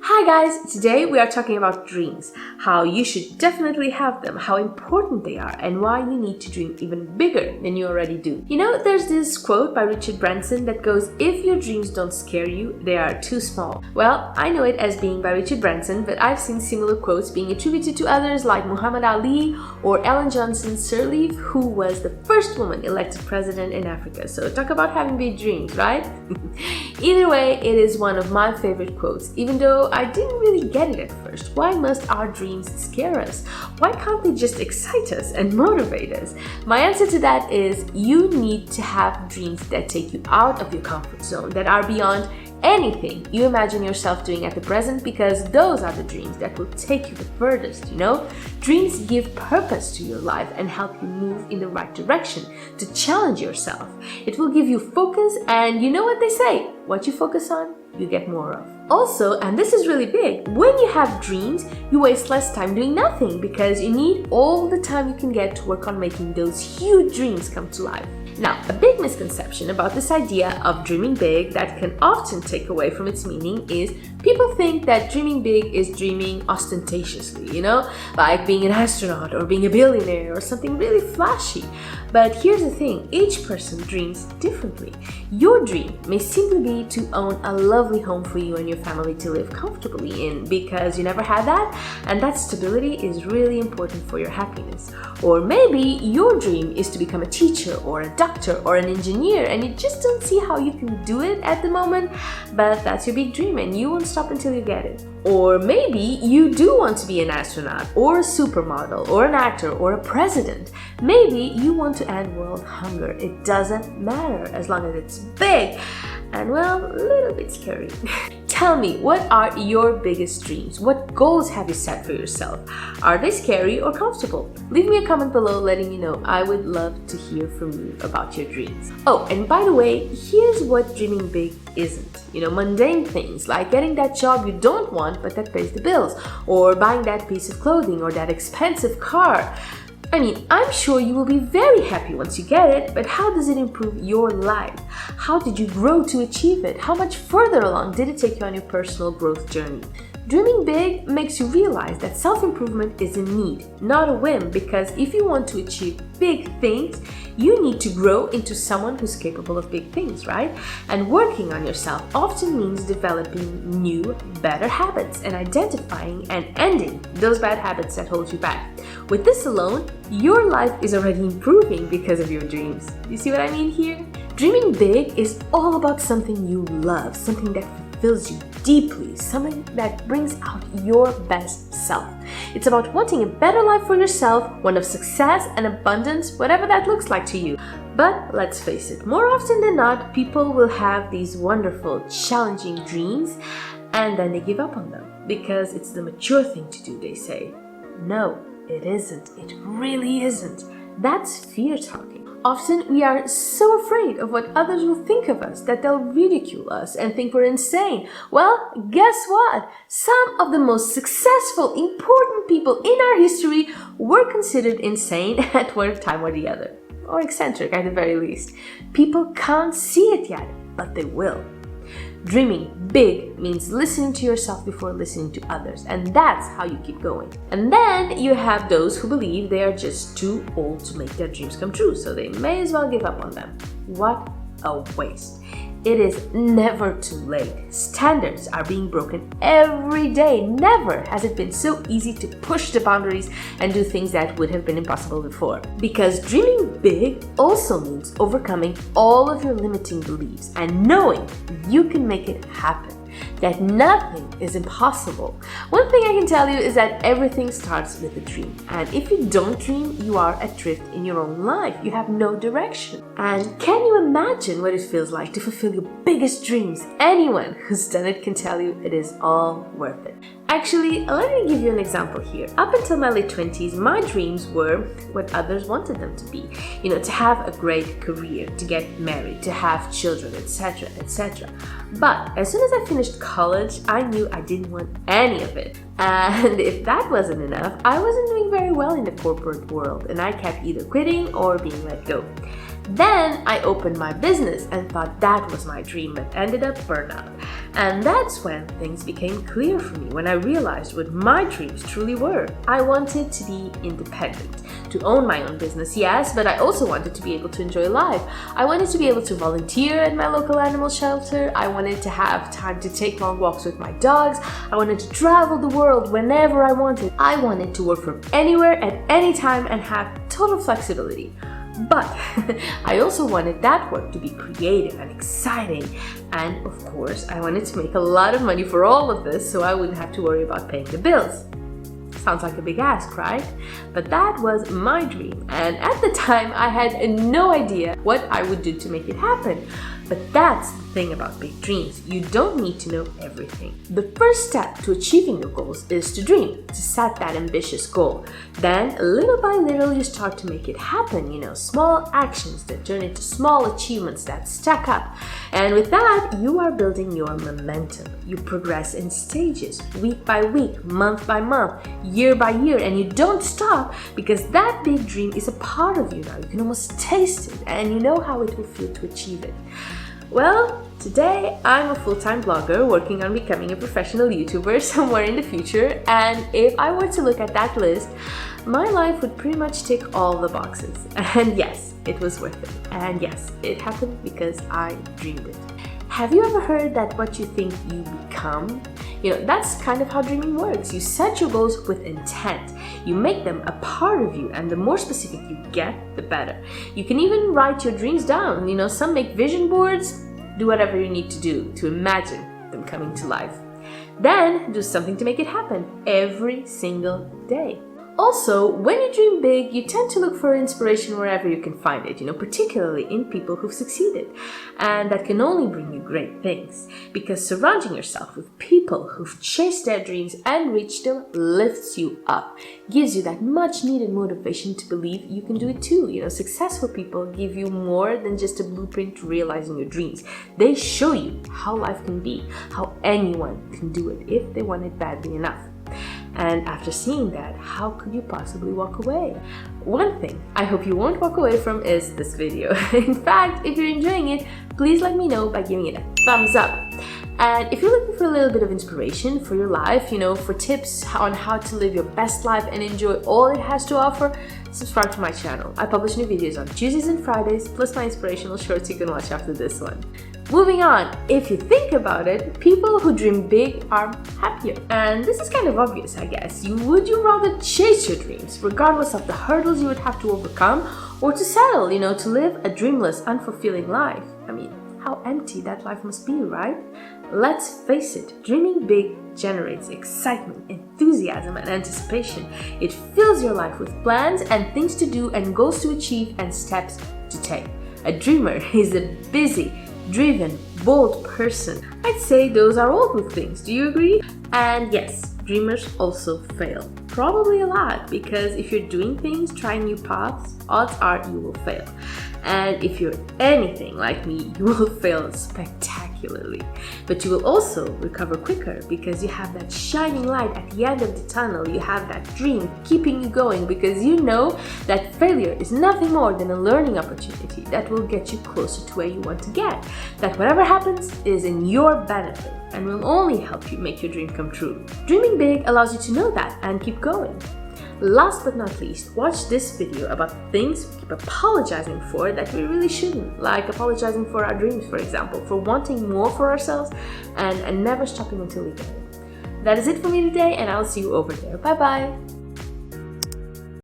Hi guys, today we are talking about dreams, how you should definitely have them, how important they are, and why you need to dream even bigger than you already do. You know, there's this quote by Richard Branson that goes, "If your dreams don't scare you, they are too small." Well, I know it as being by Richard Branson, but I've seen similar quotes being attributed to others like Muhammad Ali or Ellen Johnson Sirleaf, who was the first woman elected president in Africa. So talk about having big dreams, right? Either way, it is one of my favorite quotes, even though I didn't really get it at first. Why must our dreams scare us? Why can't they just excite us and motivate us? My answer to that is you need to have dreams that take you out of your comfort zone, that are beyond anything you imagine yourself doing at the present, because those are the dreams that will take you the furthest, you know? Dreams give purpose to your life and help you move in the right direction, to challenge yourself. It will give you focus, and you know what they say, what you focus on, you get more of. Also, and this is really big, when you have dreams, you waste less time doing nothing because you need all the time you can get to work on making those huge dreams come to life. Now, a big misconception about this idea of dreaming big that can often take away from its meaning is people think that dreaming big is dreaming ostentatiously, you know, like being an astronaut or being a billionaire or something really flashy. But here's the thing, each person dreams differently. Your dream may simply be to own a lovely home for you and your family to live comfortably in because you never had that, and that stability is really important for your happiness. Or maybe your dream is to become a teacher or a doctor or an engineer and you just don't see how you can do it at the moment, but that's your big dream and you won't stop until you get it. Or maybe you do want to be an astronaut or a supermodel or an actor or a president. Maybe you want to end world hunger. It doesn't matter as long as it's big and, well, a little bit scary. Tell me, what are your biggest dreams? What goals have you set for yourself? Are they scary or comfortable? Leave me a comment below letting me know. I would love to hear from you about your dreams. Oh, and by the way, here's what dreaming big isn't. You know, mundane things like getting that job you don't want but that pays the bills, or buying that piece of clothing or that expensive car. I mean, I'm sure you will be very happy once you get it, but how does it improve your life? How did you grow to achieve it? How much further along did it take you on your personal growth journey? Dreaming big makes you realize that self-improvement is a need, not a whim, because if you want to achieve big things, you need to grow into someone who's capable of big things, right? And working on yourself often means developing new, better habits and identifying and ending those bad habits that hold you back. With this alone, your life is already improving because of your dreams. You see what I mean here? Dreaming big is all about something you love, something that fulfills you deeply, something that brings out your best self. It's about wanting a better life for yourself, one of success and abundance, whatever that looks like to you. But let's face it, more often than not, people will have these wonderful, challenging dreams and then they give up on them because it's the mature thing to do, they say. No, it isn't. It really isn't. That's fear talking. Often we are so afraid of what others will think of us that they'll ridicule us and think we're insane. Well, guess what? Some of the most successful, important people in our history were considered insane at one time or the other. Or eccentric at the very least. People can't see it yet, but they will. Dreaming big means listening to yourself before listening to others, and that's how you keep going. And then you have those who believe they are just too old to make their dreams come true, so they may as well give up on them. What a waste. It is never too late. Standards are being broken every day. Never has it been so easy to push the boundaries and do things that would have been impossible before. Because dreaming big also means overcoming all of your limiting beliefs and knowing you can make it happen. That nothing is impossible. One thing I can tell you is that everything starts with a dream. And if you don't dream, you are adrift in your own life. You have no direction. And can you imagine what it feels like to fulfill your biggest dreams? Anyone who's done it can tell you it is all worth it. Actually, let me give you an example here. Up until my late 20s, my dreams were what others wanted them to be. You know, to have a great career, to get married, to have children, etc., etc. But as soon as I finished college, I knew I didn't want any of it. And if that wasn't enough, I wasn't doing very well in the corporate world, and I kept either quitting or being let go. Then I opened my business and thought that was my dream, but ended up burnout. And that's when things became clear for me, when I realized what my dreams truly were. I wanted to be independent, to own my own business, yes, but I also wanted to be able to enjoy life. I wanted to be able to volunteer at my local animal shelter. I wanted to have time to take long walks with my dogs. I wanted to travel the world whenever I wanted. I wanted to work from anywhere at any time and have total flexibility. But I also wanted that work to be creative and exciting. And of course, I wanted to make a lot of money for all of this so I wouldn't have to worry about paying the bills. Sounds like a big ask, right? But that was my dream. And at the time, I had no idea what I would do to make it happen. But that's the thing about big dreams. You don't need to know everything. The first step to achieving your goals is to dream, to set that ambitious goal. Then, little by little, you start to make it happen. Small actions that turn into small achievements that stack up. And with that, you are building your momentum. You progress in stages, week by week, month by month, year by year, and you don't stop because that big dream is a part of you now. You can almost taste it, and you know how it will feel to achieve it. Well, today I'm a full-time blogger working on becoming a professional YouTuber somewhere in the future, and if I were to look at that list, my life would pretty much tick all the boxes. And yes, it was worth it. And yes, it happened because I dreamed it. Have you ever heard that what you think you become? That's kind of how dreaming works. You set your goals with intent. You make them a part of you, and the more specific you get, the better. You can even write your dreams down. Some make vision boards. Do whatever you need to do to imagine them coming to life. Then do something to make it happen every single day. Also, when you dream big, you tend to look for inspiration wherever you can find it, particularly in people who've succeeded. And that can only bring you great things, because surrounding yourself with people who've chased their dreams and reached them lifts you up, gives you that much needed motivation to believe you can do it too. Successful people give you more than just a blueprint to realizing your dreams. They show you how life can be, how anyone can do it if they want it badly enough. And after seeing that, how could you possibly walk away? One thing I hope you won't walk away from is this video. In fact, if you're enjoying it, please let me know by giving it a thumbs up. And if you're looking for a little bit of inspiration for your life, for tips on how to live your best life and enjoy all it has to offer, subscribe to my channel. I publish new videos on Tuesdays and Fridays, plus my inspirational shorts you can watch after this one. Moving on, if you think about it, people who dream big are happier. And this is kind of obvious, I guess. Would you rather chase your dreams, regardless of the hurdles you would have to overcome, or to settle, to live a dreamless, unfulfilling life? How empty that life must be, right? Let's face it, dreaming big generates excitement, enthusiasm, and anticipation. It fills your life with plans and things to do and goals to achieve and steps to take. A dreamer is a busy, driven, bold person. I'd say those are all good things. Do you agree? And yes, dreamers also fail. Probably a lot, because if you're doing things, trying new paths, odds are you will fail. And if you're anything like me, you will fail spectacularly. But you will also recover quicker because you have that shining light at the end of the tunnel. You have that dream keeping you going because you know that failure is nothing more than a learning opportunity that will get you closer to where you want to get. That whatever happens is in your benefit and will only help you make your dream come true. Dreaming big allows you to know that and keep going. Last but not least, watch this video about things we keep apologizing for that we really shouldn't, like apologizing for our dreams, for example, for wanting more for ourselves and never stopping until we get it. That is it for me today, and I'll see you over there. Bye bye!